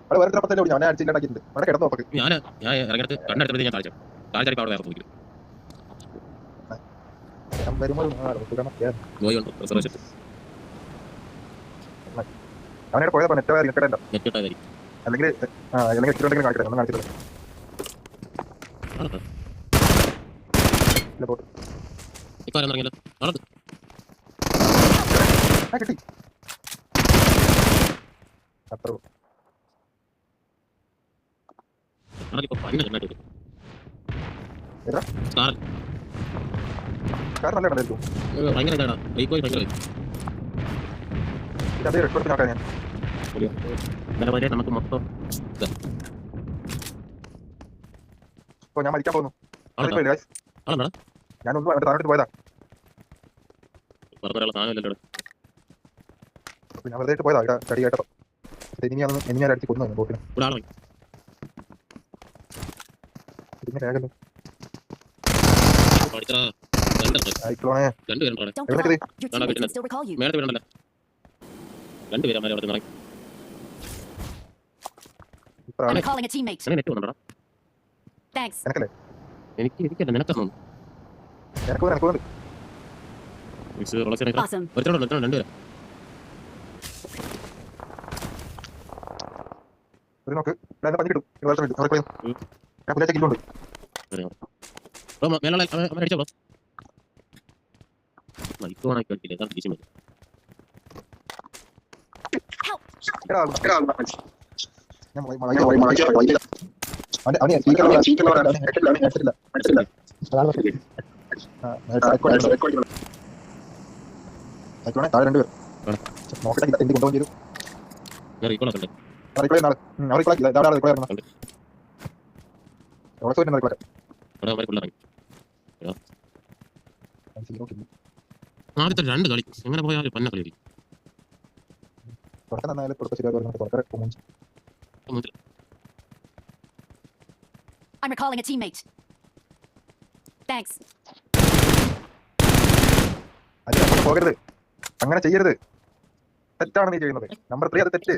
അവിടെ വേറെ പത്തല്ലേ ഞാൻ അടിച്ചില്ലാണ്ടാക്കിയിട്ടുണ്ട്. അവിടെ കിടന്നു നോക്ക്. ഞാൻ ഇറങ്ങിയിട്ട് കണ്ണെടുത്തത് ഞാൻ താഴ്ച താഴ്ച അവിടെ വേറെ നോക്കി അവനെ പോയതാ നെറ്റ് നെറ്റ് നെറ്റിട്ടായിരിക്കും അല്ലെങ്കിൽ അല്ലെങ്കിൽ എത്തിട്ടുണ്ടെങ്കിൽ കാണിക്കട്ടെ. ഒന്നും കാണിച്ചില്ല. ഇപ്പൊ ഇറങ്ങിയല്ലോ ആളത് കിട്ടി. അത്ര ആളിപ്പോ പണ്ട് കണ്ടായിട്ട് കാരണം നല്ല കണ്ടായിരിക്കും. ഭയങ്കര ഇതാടാ ബൈക്കോയി ഭയങ്കര അതേ റെക്കോർഡ് നോക്കാൻ ഞാൻ ഇന്നലെ വരെ നമുക്ക് മൊത്തം ഇപ്പോൾ ഞാൻ മരിക്കാൻ പോകുന്നു. ആളെന്താ ഞാനൊന്നും അവിടെ താഴോട്ട് പോയതാ. പറഞ്ഞ സാധനമല്ലോ ഞാൻ വെറുതെ പോയതാ ഇവിടെ കടി കേട്ടപ്പോ. ഇനി ഞാൻ അടിച്ച് കൊന്നു ബോട്ടിനെ. ഇവിടെ ആളെ പിന്നെ വേഗം രണ്ടുപേരുണ്ടോ എനിക്ക് നിനക്കാണ് രണ്ടുപേരും നോക്ക് പഞ്ഞി കിട്ടും. ഞാൻ പുള്ളിയാച്ച കില്ലുണ്ട്. അടിച്ചോ മൈക്കോണായി കളിക്കില്ല ഇതാണ് തിരിച്ചു മതി താഴെ രണ്ടുപേർ നോക്കട്ടെ എന്ത് കൊണ്ടുപോകും ചെയ്തു. ഞാൻ റീക്കോളൊക്കെ ആദ്യത്തെ രണ്ട് കളി എങ്ങനെ പോയാലും പന്ന കളി I'm recalling a teammate. Thanks. പോകരുത്, അങ്ങനെ ചെയ്യരുത്. തെറ്റാണ് നീ ചെയ്യുന്നത്. നമ്പർ 3 അത് തെറ്റ്.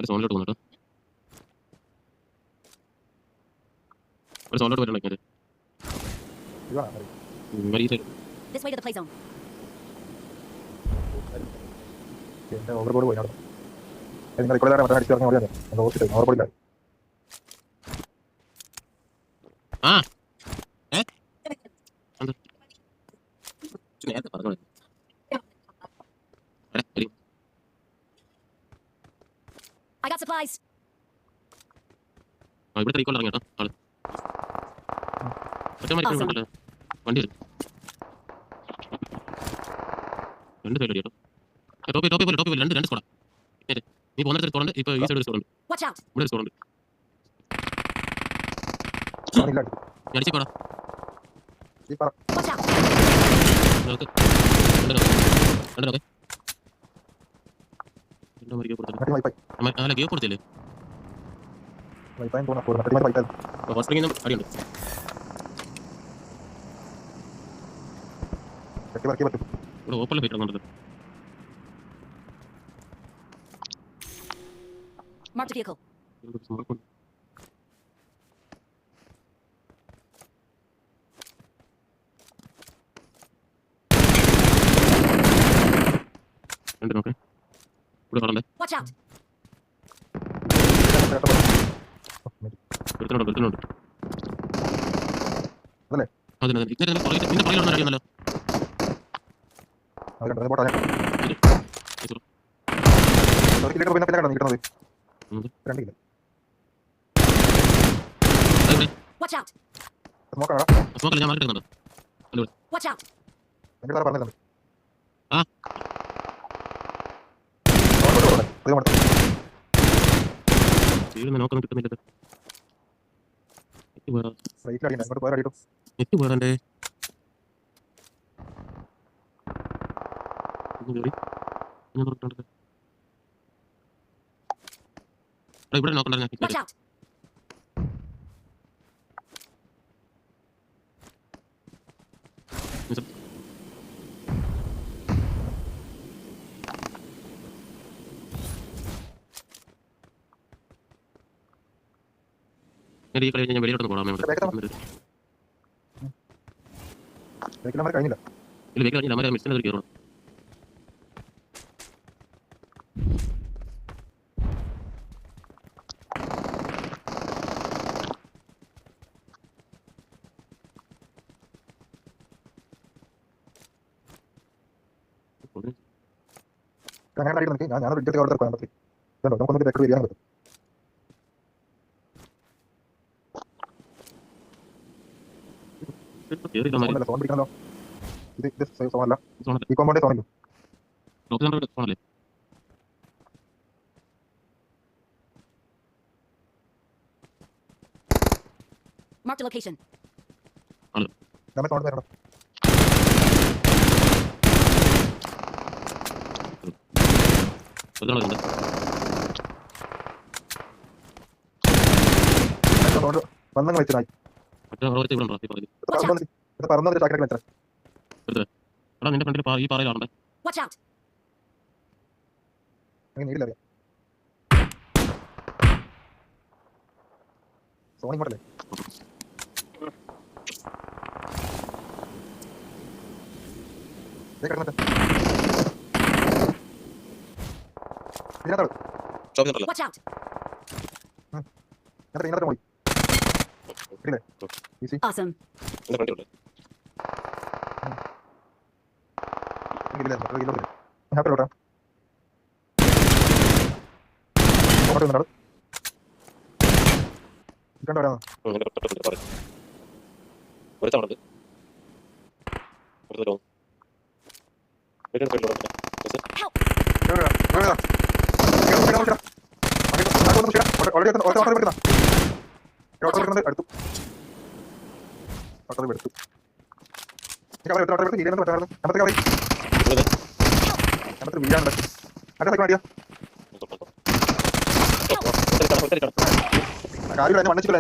സോണിലോട്ട് വന്നിട്ട് സോണിലോട്ട് വരണ്ട This way to the play zone. Overboard പോയി നിങ്ങൾ ഇപ്പോൾ മറ്റേ അടിച്ചു പറഞ്ഞ പോലെയാണ് ഹോസ്പിറ്റൽ ഓവർബോർഡില്ല. നേരത്തെ പറഞ്ഞു I got supplies. ഇവിടെ റീക്കോൾ ഇറങ്ങി കേട്ടോ ആള് ഒറ്റമാരി വണ്ടി രണ്ട് സൈഡ് കേട്ടോ ടോപ്പി പോലെ രണ്ട് സ്കോഡാ നീ പോകുന്ന സ്കോഡുണ്ട് ഇപ്പൊ ഈ സൈഡ് സ്കോഡുണ്ട് ഇവിടെ സ്കോഡുണ്ട് അടിച്ചോടാ അല്ല ഗിയോ കൊടുത്തില്ലേ അടിയുണ്ട് ഇവിടെ ഓപ്പണിൽ ഫൈറ്റ് നടന്നുണ്ട്. Mark the vehicle. രണ്ട് നോക്കേ ഇവിടെ പറഞ്ഞേ Watch out. എടുത്തുണ്ട് അതിനെ നിന്റെ പറയിലൊന്നും അറിയുന്നല്ലോ Watch out. ഞാൻ മാറിയിട്ടുണ്ട് Watch out. നോക്കാൻ കിട്ടുന്നില്ല എത്തി പോരാണ്ടേ ഇവിടെ നോക്കണ്ട Watch out. ഈ കളി കഴിഞ്ഞ് ഞാൻ വെളിയിലോട്ട് പോകാം ബാക്ക് നമ്പർ കഴിഞ്ഞില്ല. ഇതിൽ വെക്ക് കഴിഞ്ഞ് നമ്മുടെ മിസ്സിനെ ഒരു കയറണം. അങ്ങനെ അടിക്കണം എനിക്ക്. ഞാനൊരു ഇഞ്ചത്തെ അവിടെ കോയമ്പത്തൂർ ഇതുണ്ടോ, നമുക്കൊന്നും ബാക്ക് വരികയാണ് പറ്റും. കയറിയില്ല മാറി. സോൺ പിടിക്കണല്ലോ. ഇത് സോണല്ല, സോണല്ലേ ഈ കോമ്പൗണ്ടേ സോണില്ല. ഡ്രോപ്പ് നമ്പർ സോണല്ലേ. Marked a location. നമ്മൾ സോണിൽ വരണം. അതാണ് വരുന്നത്. സോണിൽ വന്നങ്ങ് വെച്ചായി. മറ്റേ ഓരോരുത്തർ ഇവിടെ ഉണ്ടോ ഈ പറയിൽ. ഇത് പറന്നൊരു ചാക്കിലേക്ക് വെച്ചാൽ എടാ നിന്റെ ഫ്രണ്ടിൽ ഈ പാറയിലാണേ. Watch out. അങ്ങനെ നീടില്ല. സോണി ഇങ്ങോട്ടല്ലേ. ഇതിനകത്ത് Watch out. ഇതിനകത്ത് മോളി ഈസി. Awesome. ഹാപ്പിലോട്ടാ അങ്ങോട്ട് വന്നാണ് കണ്ടോ വരാം. കാര്യങ്ങൾ മണ്ണിച്ചില്ല.